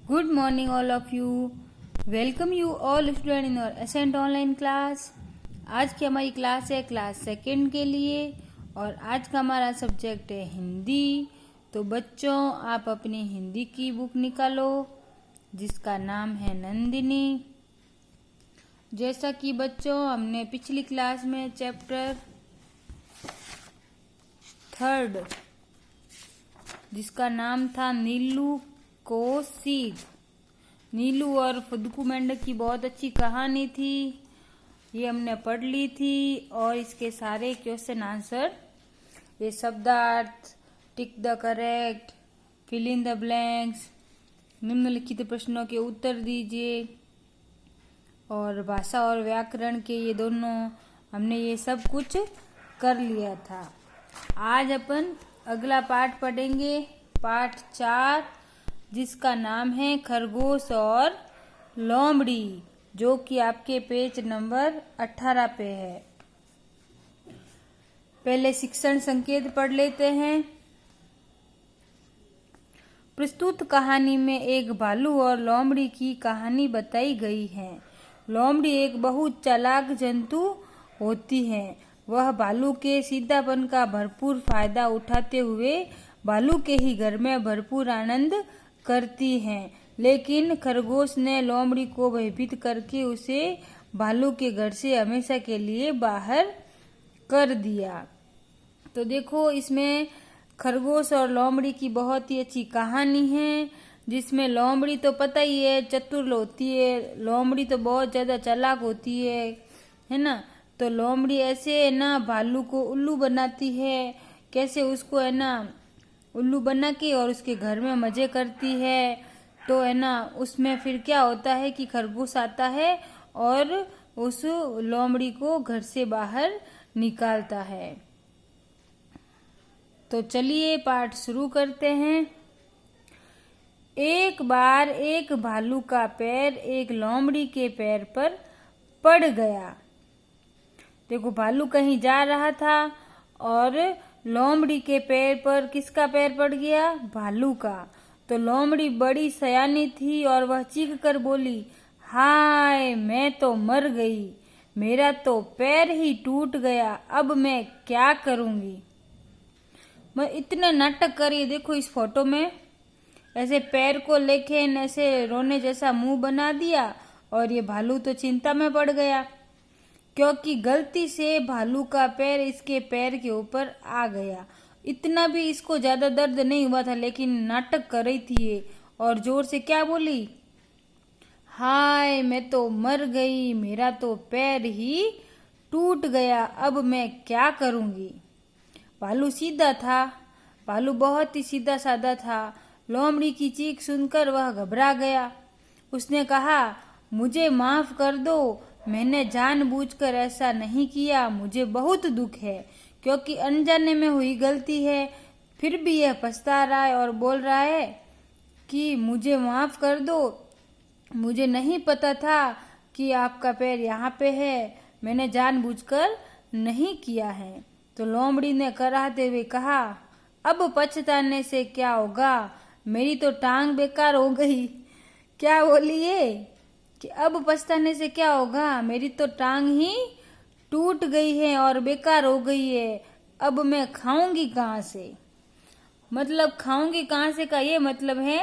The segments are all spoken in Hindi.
Good morning, all of you. Welcome you all student in our Ascent online class. आज की हमारी क्लास है क्लास सेकेंड के लिए और आज का हमारा सब्जेक्ट है हिंदी। तो बच्चों आप अपनी हिंदी की बुक निकालो जिसका नाम है नंदिनी। जैसा कि बच्चों हमने पिछली क्लास में चैप्टर 3 जिसका नाम था नीलू को सीख, नीलू और फुदकू मेंढक की बहुत अच्छी कहानी थी, ये हमने पढ़ ली थी। और इसके सारे क्वेश्चन आंसर, ये शब्दार्थ, tick the correct, fill in the blanks, निम्नलिखित प्रश्नों के उत्तर दीजिए और भाषा और व्याकरण के ये दोनों हमने ये सब कुछ कर लिया था। आज अपन अगला पाठ पढ़ेंगे, पाठ 4 जिसका नाम है खरगोश और लोमड़ी, जो कि आपके पेज नंबर 18 पे है। पहले शिक्षण संकेत पढ़ लेते हैं। प्रस्तुत कहानी में एक भालू और लोमड़ी की कहानी बताई गई है। लोमड़ी एक बहुत चालाक जंतु होती है। वह भालू के सीधापन का भरपूर फायदा उठाते हुए भालू के ही घर में भरपूर आनंद करती हैं। लेकिन खरगोश ने लोमड़ी को भयभीत करके उसे भालू के घर से हमेशा के लिए बाहर कर दिया। तो देखो इसमें खरगोश और लोमड़ी की बहुत ही अच्छी कहानी है, जिसमें लोमड़ी तो पता ही है चतुर होती है, लोमड़ी तो बहुत ज्यादा चालाक होती है ना। तो लोमड़ी ऐसे है ना भालू को उल्लू बनाती है, कैसे उसको है ना उल्लू बना के और उसके घर में मजे करती है। तो है ना उसमें फिर क्या होता है कि खरगोश आता है और उस लोमड़ी को घर से बाहर निकालता है। तो चलिए पाठ शुरू करते हैं। एक बार एक भालू का पैर एक लोमड़ी के पैर पर पड़ गया। देखो भालू कहीं जा रहा था और लोमड़ी के पैर पर किसका पैर पड़ गया? भालू का। तो लोमड़ी बड़ी सयानी थी और वह चीख कर बोली, हाय मैं तो मर गई, मेरा तो पैर ही टूट गया, अब मैं क्या करूंगी। मैं इतने नाटक करी, देखो इस फोटो में ऐसे पैर को लेके ऐसे रोने जैसा मुंह बना दिया और ये भालू तो चिंता में पड़ गया क्योंकि गलती से भालू का पैर इसके पैर के ऊपर आ गया। इतना भी इसको ज्यादा दर्द नहीं हुआ था, लेकिन नाटक कर रही थी ये और जोर से क्या बोली, हाय मैं तो मर गई, मेरा तो पैर ही टूट गया, अब मैं क्या करूंगी। भालू सीधा था, भालू बहुत ही सीधा साधा था। लोमड़ी की चीख सुनकर वह घबरा गया। उसने कहा, मुझे माफ कर दो, मैंने जानबूझकर ऐसा नहीं किया, मुझे बहुत दुख है क्योंकि अनजाने में हुई गलती है। फिर भी यह पछता रहा है और बोल रहा है कि मुझे माफ कर दो, मुझे नहीं पता था कि आपका पैर यहाँ पे है, मैंने जानबूझकर नहीं किया है। तो लोमड़ी ने कराहते हुए कहा, अब पछताने से क्या होगा, मेरी तो टांग बेकार हो गई। क्या बोली ये कि अब पछताने से क्या होगा, मेरी तो टांग ही टूट गई है और बेकार हो गई है, अब मैं खाऊंगी कहाँ से। मतलब खाऊंगी कहाँ से का ये मतलब है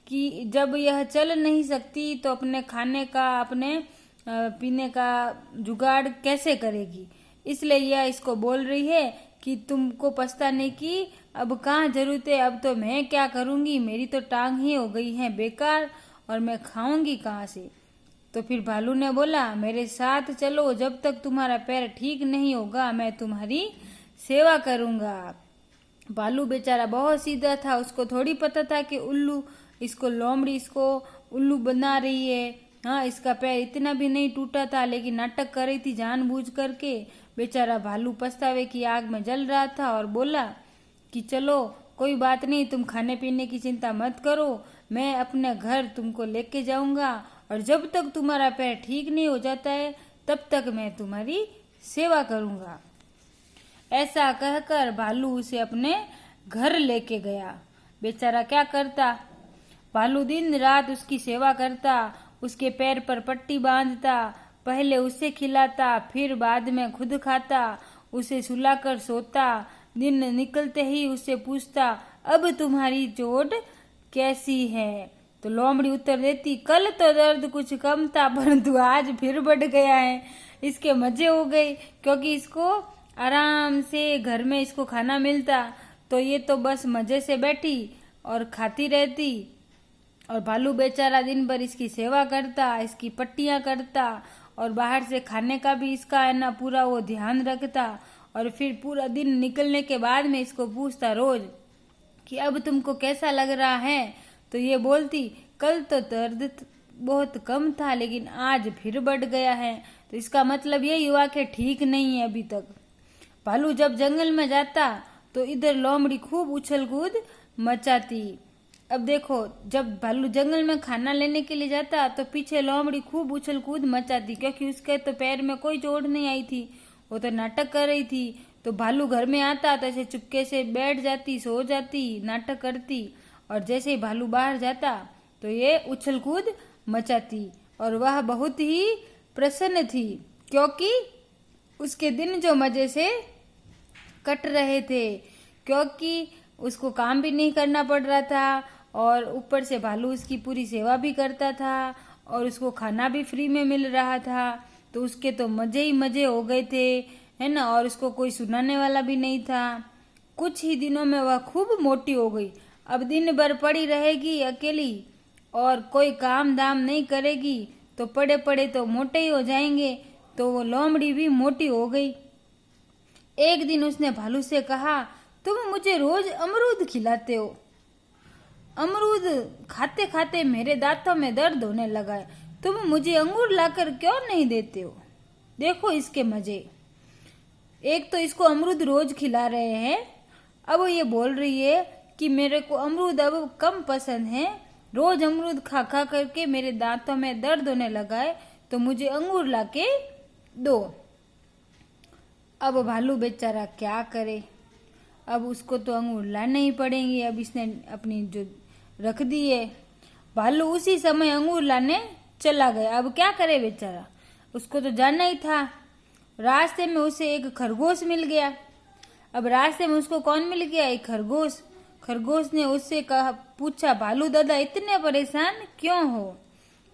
कि जब यह चल नहीं सकती तो अपने खाने का अपने पीने का जुगाड़ कैसे करेगी। इसलिए यह इसको बोल रही है कि तुमको पछताने की अब कहाँ जरूरत है, अब तो मैं क्या करूंगी, मेरी तो टांग ही हो गई है बेकार और मैं खाऊंगी कहाँ से। तो फिर भालू ने बोला, मेरे साथ चलो, जब तक तुम्हारा पैर ठीक नहीं होगा मैं तुम्हारी सेवा करूंगा। भालू बेचारा बहुत सीधा था, उसको थोड़ी पता था कि उल्लू इसको लोमड़ी इसको उल्लू बना रही है। हाँ इसका पैर इतना भी नहीं टूटा था, लेकिन नाटक कर रही थी जानबूझ करके। बेचारा भालू पछतावे की आग में जल रहा था और बोला कि चलो कोई बात नहीं, तुम खाने पीने की चिंता मत करो, मैं अपने घर तुमको लेके जाऊंगा और जब तक तुम्हारा पैर ठीक नहीं हो जाता है तब तक मैं तुम्हारी सेवा करूंगा। ऐसा कहकर भालू उसे अपने घर लेके गया। बेचारा क्या करता, भालू दिन रात उसकी सेवा करता, उसके पैर पर पट्टी बांधता, पहले उसे खिलाता, फिर बाद में खुद खाता, उसे सुलाकर सोता, दिन निकलते ही उससे पूछता, अब तुम्हारी चोट कैसी है? तो लोमड़ी उत्तर देती, कल तो दर्द कुछ कम था, परंतु आज फिर बढ़ गया है। इसके मजे हो गए, क्योंकि इसको आराम से घर में इसको खाना मिलता, तो ये तो बस मजे से बैठी और खाती रहती, और भालू बेचारा दिन भर इसकी सेवा करता, इसकी पट्टियां करता, और बाहर से खाने का भी इसका है ना पूरा वो ध्यान रखता, और फिर पूरा दिन निकलने के बाद में इसको पूछता रोज कि अब तुमको कैसा लग रहा है? तो ये बोलती, कल तो दर्द बहुत कम था, लेकिन आज फिर बढ़ गया है। तो इसका मतलब यही हुआ कि ठीक नहीं है अभी तक। भालू जब जंगल में जाता तो इधर लोमड़ी खूब उछल कूद मचाती। अब देखो, जब भालू जंगल में खाना लेने के लिए जाता तो पीछे लोमड़ी खूब उछल कूद मचाती, क्योंकि उसके तो पैर में कोई चोट नहीं आई थी, वो तो नाटक कर रही थी। तो भालू घर में आता तो ऐसे चुपके से बैठ जाती, सो जाती, नाटक करती, और जैसे ही भालू बाहर जाता तो ये उछल कूद मचाती, और वह बहुत ही प्रसन्न थी, क्योंकि उसके दिन जो मजे से कट रहे थे, क्योंकि उसको काम भी नहीं करना पड़ रहा था, और ऊपर से भालू उसकी पूरी सेवा भी करता था, और उसको खाना भी फ्री में मिल रहा था। तो उसके तो मजे ही मजे हो गए थे, है ना, और उसको कोई सुनाने वाला भी नहीं था। कुछ ही दिनों में वह खूब मोटी हो गई। अब दिन भर पड़ी रहेगी अकेली और कोई काम धाम नहीं करेगी, तो पड़े पड़े तो मोटे ही हो जाएंगे। तो वो लोमड़ी भी मोटी हो गई। एक दिन उसने भालू से कहा, तुम मुझे रोज अमरूद खिलाते हो, अमरूद खाते खाते मेरे दांतों में दर्द होने लगा है, तुम मुझे अंगूर लाकर क्यों नहीं देते हो? देखो इसके मजे। एक तो इसको अमरूद रोज खिला रहे हैं, अब ये बोल रही है कि मेरे को अमरूद अब कम पसंद है, रोज अमरूद खा खा करके मेरे दांतों में दर्द होने लगा है, तो मुझे अंगूर लाके दो। अब भालू बेचारा क्या करे, अब उसको तो अंगूर लाने ही पड़ेंगे। अब इसने अपनी जो रख दी है। भालू उसी समय अंगूर लाने चला गया। अब क्या करे बेचारा, उसको तो जाना ही था। रास्ते में उसे एक खरगोश मिल गया। अब रास्ते में उसको कौन मिल गया? एक खरगोश। खरगोश ने उससे कहा, पूछा, भालू दादा इतने परेशान क्यों हो?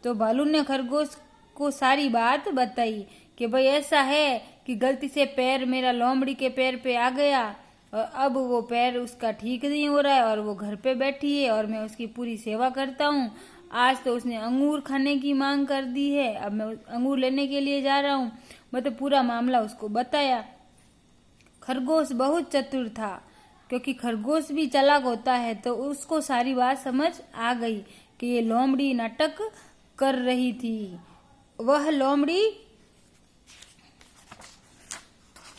तो भालू ने खरगोश को सारी बात बताई कि भाई ऐसा है कि गलती से पैर मेरा लोमड़ी के पैर पे आ गया, और अब वो पैर उसका ठीक नहीं हो रहा है, और वो घर पे बैठी है और मैं उसकी पूरी सेवा करता हूँ। आज तो उसने अंगूर खाने की मांग कर दी है, अब मैं अंगूर लेने के लिए जा रहा हूँ। मतलब पूरा मामला उसको बताया। खरगोश बहुत चतुर था, क्योंकि खरगोश भी चालाक होता है, तो उसको सारी बात समझ आ गई कि ये लोमड़ी नाटक कर रही थी। वह लोमड़ी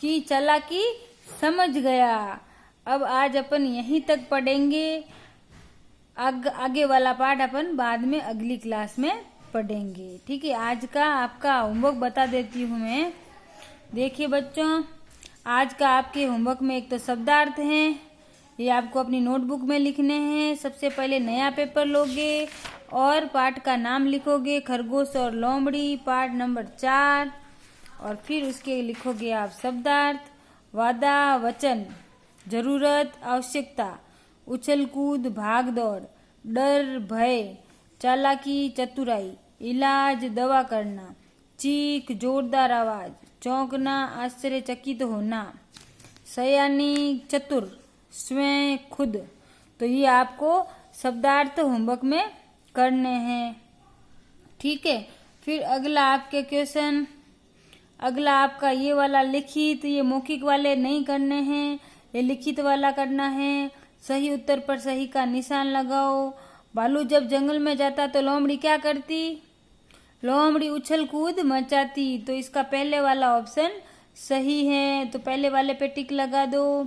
की चालाकी समझ गया। अब आज अपन यहीं तक पढ़ेंगे, आगे वाला पार्ट अपन बाद में अगली क्लास में पढ़ेंगे। ठीक है, आज का आपका होमवर्क बता देती हूँ मैं। देखिए बच्चों, आज का आपके होमवर्क में एक तो शब्दार्थ हैं, ये आपको अपनी नोटबुक में लिखने हैं। सबसे पहले नया पेपर लोगे और पाठ का नाम लिखोगे, खरगोश और लोमड़ी, पाठ नंबर 4, और फिर उसके लिखोगे आप शब्दार्थ, वादा, वचन, जरूरत, आवश्यकता, उछल कूद, भाग दौड़, डर, भय, चालाकी, चतुराई, इलाज, दवा करना, चीख, जोरदार आवाज, चौंकना, आश्चर्यचकित होना, सयानी, चतुर, स्वयं, खुद। तो ये आपको शब्दार्थ होमवर्क में करने हैं। ठीक है, फिर अगला आपके क्वेश्चन, अगला आपका ये वाला लिखित, ये मौखिक वाले नहीं करने हैं, ये लिखित वाला करना है। सही उत्तर पर सही का निशान लगाओ। भालू जब जंगल में जाता तो लोमड़ी क्या करती? लोमड़ी उछल कूद मचाती। तो इसका पहले वाला ऑप्शन सही है, तो पहले वाले पे टिक लगा दो।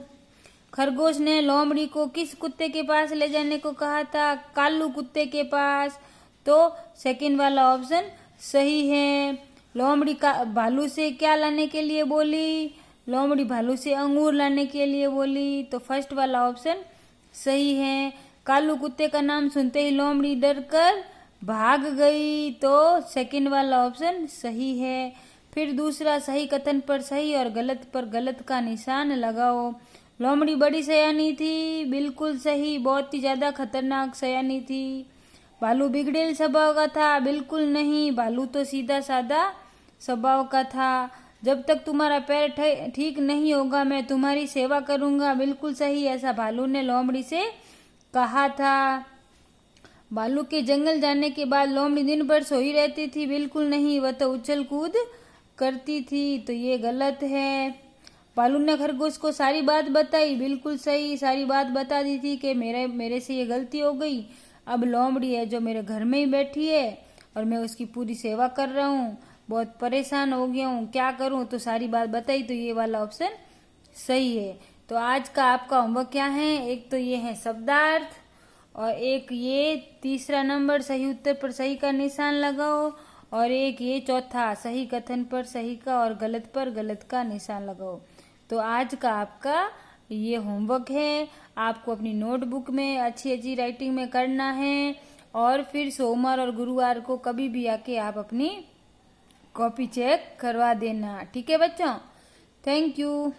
खरगोश ने लोमड़ी को किस कुत्ते के पास ले जाने को कहा था? कालू कुत्ते के पास। तो सेकंड वाला ऑप्शन सही है। लोमड़ी का भालू से क्या लाने के लिए बोली? लोमड़ी भालू से अंगूर लाने के लिए बोली। तो फर्स्ट वाला ऑप्शन सही है। कालू कुत्ते का नाम सुनते ही लोमड़ी डर कर भाग गई। तो सेकंड वाला ऑप्शन सही है। फिर दूसरा, सही कथन पर सही और गलत पर गलत का निशान लगाओ। लोमड़ी बड़ी सयानी थी, बिल्कुल सही, बहुत ही ज्यादा खतरनाक सयानी थी। भालू बिगड़ेल स्वभाव का था, बिल्कुल नहीं, भालू तो सीधा साधा स्वभाव का था। जब तक तुम्हारा पैर ठीक नहीं होगा मैं तुम्हारी सेवा करूंगा, बिल्कुल सही, ऐसा भालू ने लोमड़ी से कहा था। भालू के जंगल जाने के बाद लोमड़ी दिन भर सोई रहती थी, बिल्कुल नहीं, वह तो उछल कूद करती थी, तो ये गलत है। भालू ने खरगोश को सारी बात बताई, बिल्कुल सही, सारी बात बता दी थी कि मेरे से ये गलती हो गई, अब लोमड़ी है जो मेरे घर में ही बैठी है और मैं उसकी पूरी सेवा कर रहा हूँ, बहुत परेशान हो गया हूँ, क्या करूँ, तो सारी बात बताई, तो ये वाला ऑप्शन सही है। तो आज का आपका होमवर्क क्या है, एक तो ये है शब्दार्थ और एक ये तीसरा नंबर सही उत्तर पर सही का निशान लगाओ और एक ये चौथा सही कथन पर सही का और गलत पर गलत का निशान लगाओ। तो आज का आपका ये होमवर्क है, आपको अपनी नोटबुक में अच्छी अच्छी राइटिंग में करना है और फिर सोमवार और गुरुवार को कभी भी आके आप अपनी कॉपी चेक करवा देना। ठीक है बच्चों, थैंक यू।